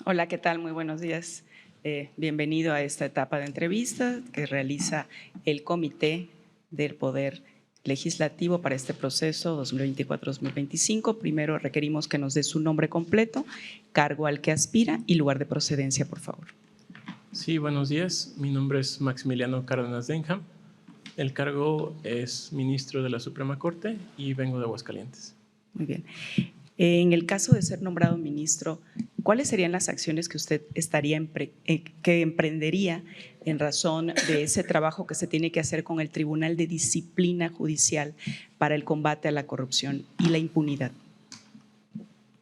Hola, ¿qué tal? Muy buenos días. Bienvenido a esta etapa de entrevista que realiza el Comité del Poder Legislativo para este proceso 2024-2025. Primero requerimos que nos dé su nombre completo, cargo al que aspira y lugar de procedencia, por favor. Sí, buenos días. Mi nombre es Maximiliano Cárdenas Denham. El cargo es ministro de la Suprema Corte y vengo de Aguascalientes. Muy bien. En el caso de ser nombrado ministro, ¿cuáles serían las acciones que usted que emprendería en razón de ese trabajo que se tiene que hacer con el Tribunal de Disciplina Judicial para el combate a la corrupción y la impunidad?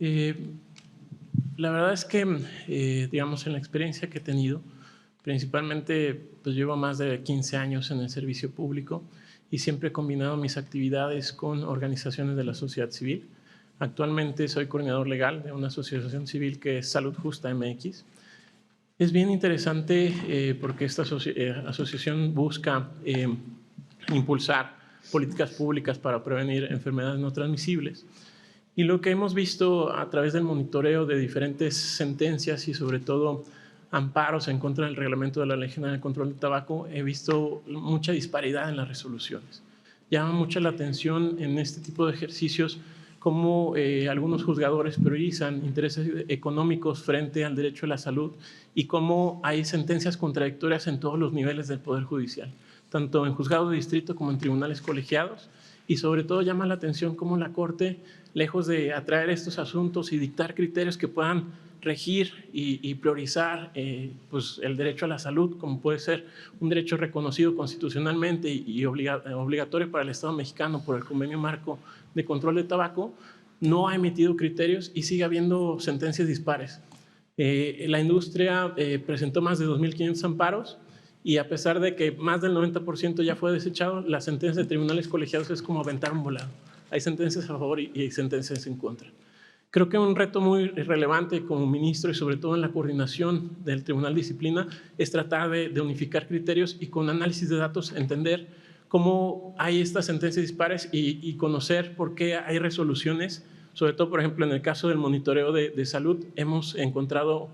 La verdad es que, digamos, en la experiencia que he tenido, principalmente pues llevo más de 15 años en el servicio público y siempre he combinado mis actividades con organizaciones de la sociedad civil. Actualmente soy coordinador legal de una asociación civil que es Salud Justa MX. Es bien interesante porque esta asociación busca impulsar políticas públicas para prevenir enfermedades no transmisibles. Y lo que hemos visto a través del monitoreo de diferentes sentencias y sobre todo amparos en contra del reglamento de la Ley General de Control del Tabaco, he visto mucha disparidad en las resoluciones. Llama mucho la atención en este tipo de ejercicios cómo algunos juzgadores priorizan intereses económicos frente al derecho a la salud y cómo hay sentencias contradictorias en todos los niveles del Poder Judicial, tanto en juzgados de distrito como en tribunales colegiados. Y sobre todo llama la atención cómo la Corte, lejos de atraer estos asuntos y dictar criterios que puedan regir y priorizar pues el derecho a la salud, como puede ser un derecho reconocido constitucionalmente y obligatorio para el Estado mexicano por el Convenio Marco de Control de Tabaco, no ha emitido criterios y sigue habiendo sentencias dispares. La industria presentó más de 2.500 amparos y a pesar de que más del 90% ya fue desechado, la sentencia de tribunales colegiados es como aventar un volado. Hay sentencias a favor y hay sentencias en contra. Creo que un reto muy relevante como ministro y sobre todo en la coordinación del Tribunal de Disciplina es tratar de unificar criterios y con análisis de datos entender cómo hay estas sentencias dispares y conocer por qué hay resoluciones. Sobre todo, por ejemplo, en el caso del monitoreo de salud, hemos encontrado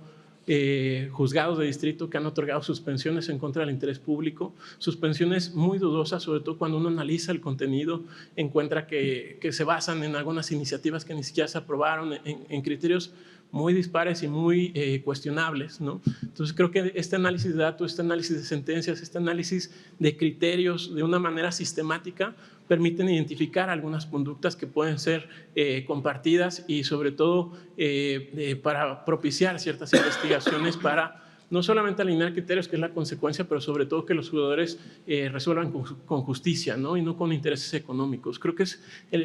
juzgados de distrito que han otorgado suspensiones en contra del interés público, suspensiones muy dudosas, sobre todo cuando uno analiza el contenido, encuentra que se basan en algunas iniciativas que ni siquiera se aprobaron, en criterios muy dispares y muy cuestionables, ¿no? Entonces creo que este análisis de datos, este análisis de sentencias, este análisis de criterios de una manera sistemática permiten identificar algunas conductas que pueden ser compartidas y sobre todo para propiciar ciertas investigaciones para no solamente alinear criterios, que es la consecuencia, pero sobre todo que los jugadores resuelvan con justicia, ¿no? Y no con intereses económicos. Creo que es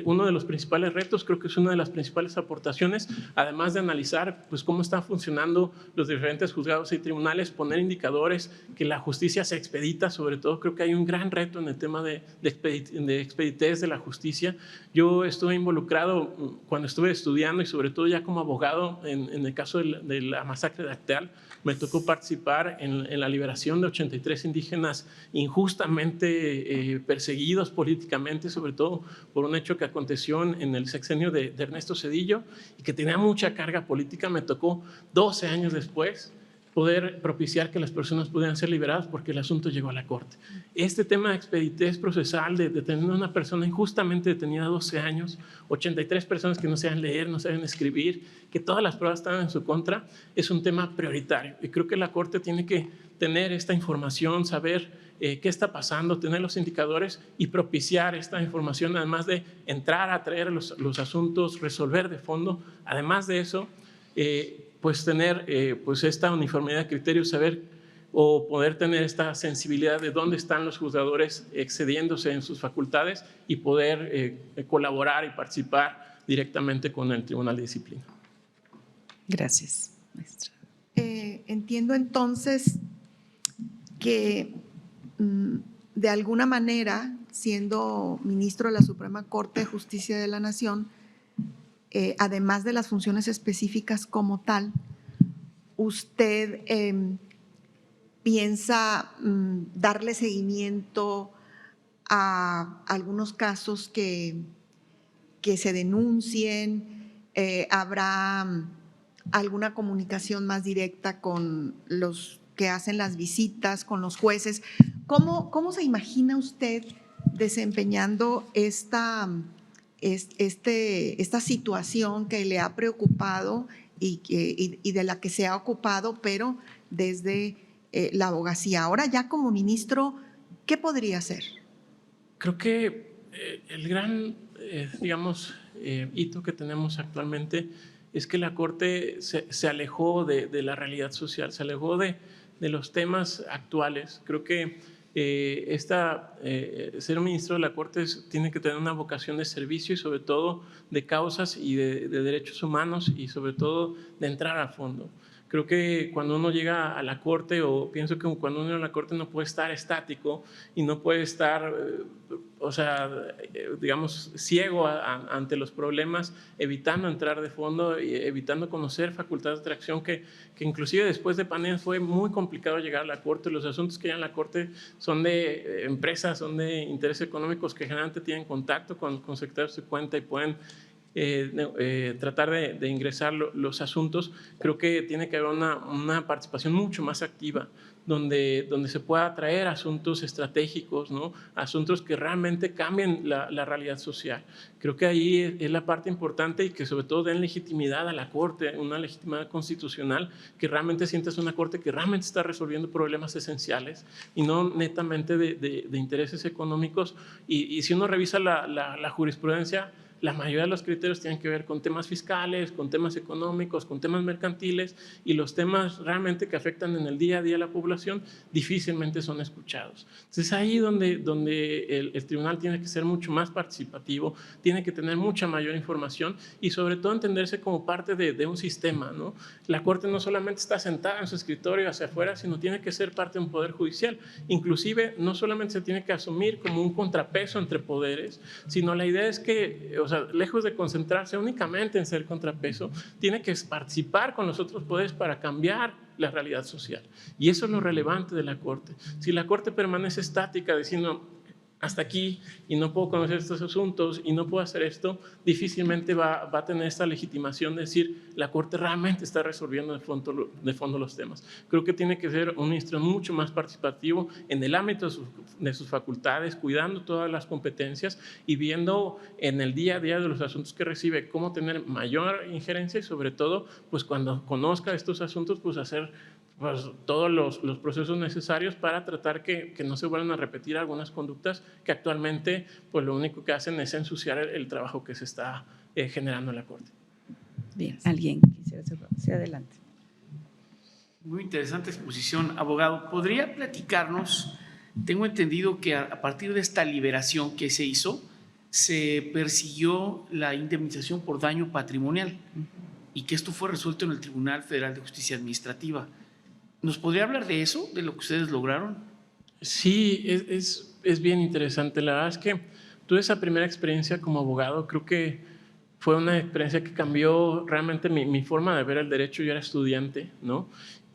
uno de los principales retos, creo que es una de las principales aportaciones, además de analizar pues, cómo están funcionando los diferentes juzgados y tribunales, poner indicadores, que la justicia se expedita, sobre todo creo que hay un gran reto en el tema de expeditez de la justicia. Yo estuve involucrado cuando estuve estudiando y sobre todo ya como abogado en el caso de la masacre de Acteal. Me tocó participar en la liberación de 83 indígenas injustamente perseguidos políticamente, sobre todo por un hecho que aconteció en el sexenio de Ernesto Zedillo y que tenía mucha carga política. Me tocó 12 años después poder propiciar que las personas pudieran ser liberadas porque el asunto llegó a la Corte. Este tema de expeditez procesal, de tener a una persona injustamente detenida 12 años, 83 personas que no saben leer, no saben escribir, que todas las pruebas estaban en su contra, es un tema prioritario. Y creo que la Corte tiene que tener esta información, saber qué está pasando, tener los indicadores y propiciar esta información, además de entrar a traer los asuntos, resolver de fondo. Además de eso, pues tener pues esta uniformidad de criterios, saber o poder tener esta sensibilidad de dónde están los juzgadores excediéndose en sus facultades y poder colaborar y participar directamente con el Tribunal de Disciplina. Gracias, maestra. Entiendo entonces que de alguna manera, siendo ministro de la Suprema Corte de Justicia de la Nación, además de las funciones específicas como tal, usted piensa darle seguimiento a algunos casos que se denuncien, habrá alguna comunicación más directa con los que hacen las visitas, con los jueces. ¿Cómo se imagina usted desempeñando esta situación que le ha preocupado y de la que se ha ocupado, pero desde la abogacía? Ahora ya como ministro, ¿qué podría hacer? Creo que el gran, hito que tenemos actualmente es que la Corte se alejó de la realidad social, se alejó de los temas actuales. Creo que ser un ministro de la Corte tiene que tener una vocación de servicio y sobre todo de causas y de derechos humanos y sobre todo de entrar a fondo. Creo que cuando uno llega a la Corte, o pienso que cuando uno llega a la Corte no puede estar estático y no puede estar, ciego ante los problemas, evitando entrar de fondo y evitando conocer facultades de atracción que inclusive después de pandemia fue muy complicado llegar a la Corte. Los asuntos que llegan a la Corte son de empresas, son de intereses económicos que generalmente tienen contacto con secretarios de cuenta y pueden tratar de ingresar los asuntos. Creo que tiene que haber una participación mucho más activa donde se pueda traer asuntos estratégicos, ¿no? Asuntos que realmente cambien la realidad social. Creo que ahí es la parte importante y que sobre todo den legitimidad a la Corte, una legitimidad constitucional, que realmente sientas una Corte que realmente está resolviendo problemas esenciales y no netamente de intereses económicos. Y si uno revisa la jurisprudencia, la mayoría de los criterios tienen que ver con temas fiscales, con temas económicos, con temas mercantiles, y los temas realmente que afectan en el día a día a la población difícilmente son escuchados. Entonces ahí donde el tribunal tiene que ser mucho más participativo, tiene que tener mucha mayor información y sobre todo entenderse como parte de un sistema, ¿no? La Corte no solamente está sentada en su escritorio hacia afuera, sino tiene que ser parte de un poder judicial. Inclusive no solamente se tiene que asumir como un contrapeso entre poderes, sino la idea es que, lejos de concentrarse únicamente en ser contrapeso, tiene que participar con los otros poderes para cambiar la realidad social. Y eso es lo relevante de la Corte. Si la Corte permanece estática diciendo hasta aquí y no puedo conocer estos asuntos y no puedo hacer esto, difícilmente va a tener esta legitimación de decir la Corte realmente está resolviendo de fondo los temas. Creo que tiene que ser un ministro mucho más participativo en el ámbito de sus facultades, cuidando todas las competencias y viendo en el día a día de los asuntos que recibe cómo tener mayor injerencia y sobre todo, pues cuando conozca estos asuntos, pues hacer todos los procesos necesarios para tratar que no se vuelvan a repetir algunas conductas que actualmente pues lo único que hacen es ensuciar el trabajo que se está generando en la Corte. Bien, ¿alguien quisiera hacerlo? Sí, adelante. Muy interesante exposición, abogado. ¿Podría platicarnos? Tengo entendido que a partir de esta liberación que se hizo, se persiguió la indemnización por daño patrimonial y que esto fue resuelto en el Tribunal Federal de Justicia Administrativa. ¿Nos podría hablar de eso, de lo que ustedes lograron? Sí, es bien interesante. La verdad es que tuve esa primera experiencia como abogado. Creo que fue una experiencia que cambió realmente mi forma de ver el derecho. Yo era estudiante, ¿no?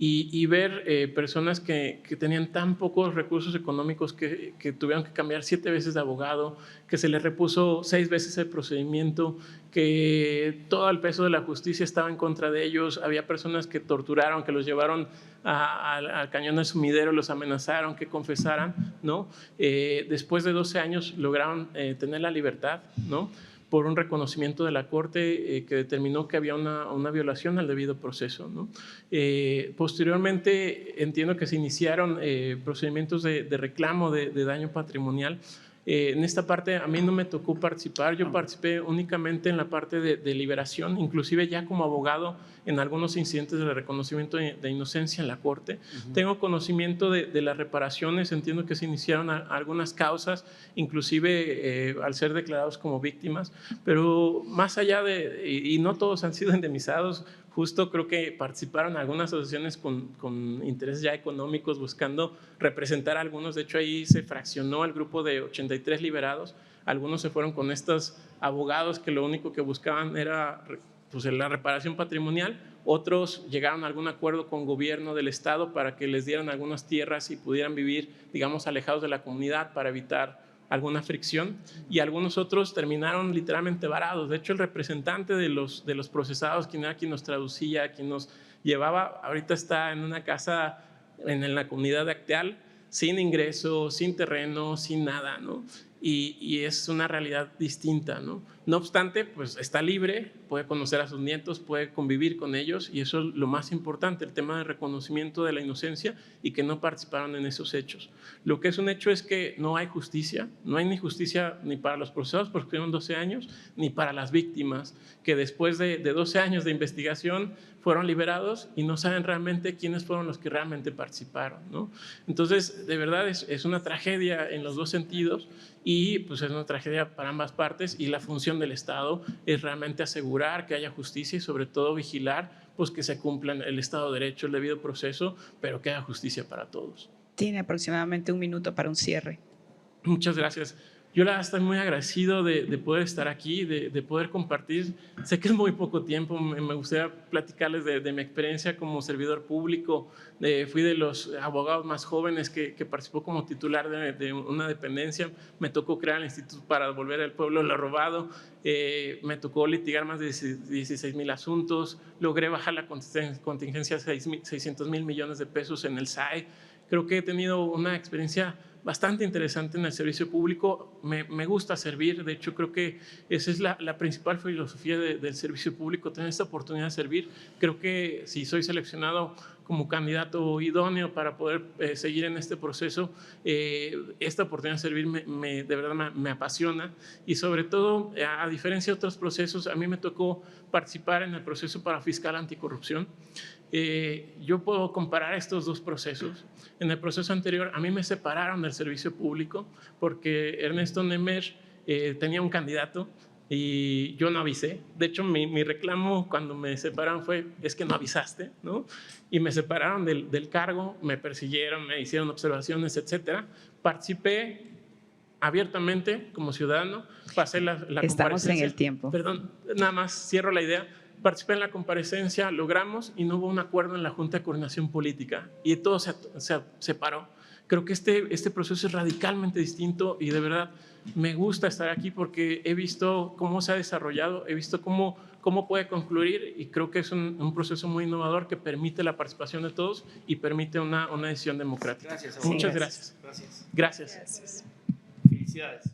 Y ver personas que tenían tan pocos recursos económicos que tuvieron que cambiar 7 veces de abogado, que se les repuso 6 veces el procedimiento, que todo el peso de la justicia estaba en contra de ellos. Había personas que torturaron, que los llevaron al cañón del sumidero, los amenazaron, que confesaran, ¿no? Después de 12 años lograron tener la libertad, ¿no? Por un reconocimiento de la Corte que determinó que había una violación al debido proceso, ¿no? Posteriormente entiendo que se iniciaron procedimientos de reclamo de daño patrimonial. En esta parte a mí no me tocó participar, yo participé únicamente en la parte de liberación, inclusive ya como abogado en algunos incidentes de reconocimiento de inocencia en la Corte. Tengo conocimiento de las reparaciones, entiendo que se iniciaron algunas causas, inclusive al ser declarados como víctimas, pero más allá y no todos han sido indemnizados. Justo creo que participaron algunas asociaciones con intereses ya económicos buscando representar a algunos. De hecho, ahí se fraccionó el grupo de 83 liberados. Algunos se fueron con estos abogados que lo único que buscaban era pues, la reparación patrimonial. Otros llegaron a algún acuerdo con gobierno del estado para que les dieran algunas tierras y pudieran vivir, digamos, alejados de la comunidad para evitar alguna fricción, y algunos otros terminaron literalmente varados. De hecho, el representante de los procesados, quien era quien nos traducía, quien nos llevaba, ahorita está en una casa en la comunidad de Acteal, sin ingreso, sin terreno, sin nada, ¿no? Y es una realidad distinta, ¿no? No obstante, pues está libre, puede conocer a sus nietos, puede convivir con ellos, y eso es lo más importante, el tema de reconocimiento de la inocencia y que no participaron en esos hechos. Lo que es un hecho es que no hay justicia, no hay ni justicia ni para los procesados porque tuvieron 12 años, ni para las víctimas, que después de 12 años de investigación fueron liberados y no saben realmente quiénes fueron los que realmente participaron, ¿no? Entonces, de verdad es una tragedia en los dos sentidos, y pues es una tragedia para ambas partes, y la función del Estado es realmente asegurar que haya justicia y sobre todo vigilar pues que se cumpla el Estado de Derecho, el debido proceso, pero que haya justicia para todos. Tiene aproximadamente 1 minuto para un cierre. Muchas gracias. Yo la verdad estoy muy agradecido de poder estar aquí, de poder compartir. Sé que es muy poco tiempo, me gustaría platicarles de mi experiencia como servidor público. Fui de los abogados más jóvenes que participó como titular de una dependencia. Me tocó crear el Instituto para Devolver al Pueblo lo Robado. Me tocó litigar más de 16,000 asuntos. Logré bajar la contingencia a 600,000 millones de pesos en el SAE. Creo que he tenido una experiencia bastante interesante en el servicio público. Me gusta servir, de hecho creo que esa es la principal filosofía del servicio público, tener esta oportunidad de servir. Creo que si soy seleccionado como candidato idóneo para poder seguir en este proceso, esta oportunidad de servir de verdad me apasiona, y sobre todo, a diferencia de otros procesos, a mí me tocó participar en el proceso para fiscal anticorrupción. Yo puedo comparar estos dos procesos. En el proceso anterior a mí me separaron del servicio público porque Ernesto Nemer tenía un candidato y yo no avisé. De hecho, mi reclamo cuando me separaron fue: es que no avisaste, ¿no? Y me separaron del cargo, me persiguieron, me hicieron observaciones, etcétera. Participé abiertamente como ciudadano, pasé la comparecencia. Estamos en el tiempo. Perdón, nada más cierro la idea. Participé en la comparecencia, logramos, y no hubo un acuerdo en la Junta de Coordinación Política y todo se separó. Creo que este proceso es radicalmente distinto, y de verdad me gusta estar aquí porque he visto cómo se ha desarrollado, he visto cómo puede concluir, y creo que es un proceso muy innovador que permite la participación de todos y permite una decisión democrática. Gracias, abogado. Muchas gracias. Gracias. Gracias. Gracias. Felicidades.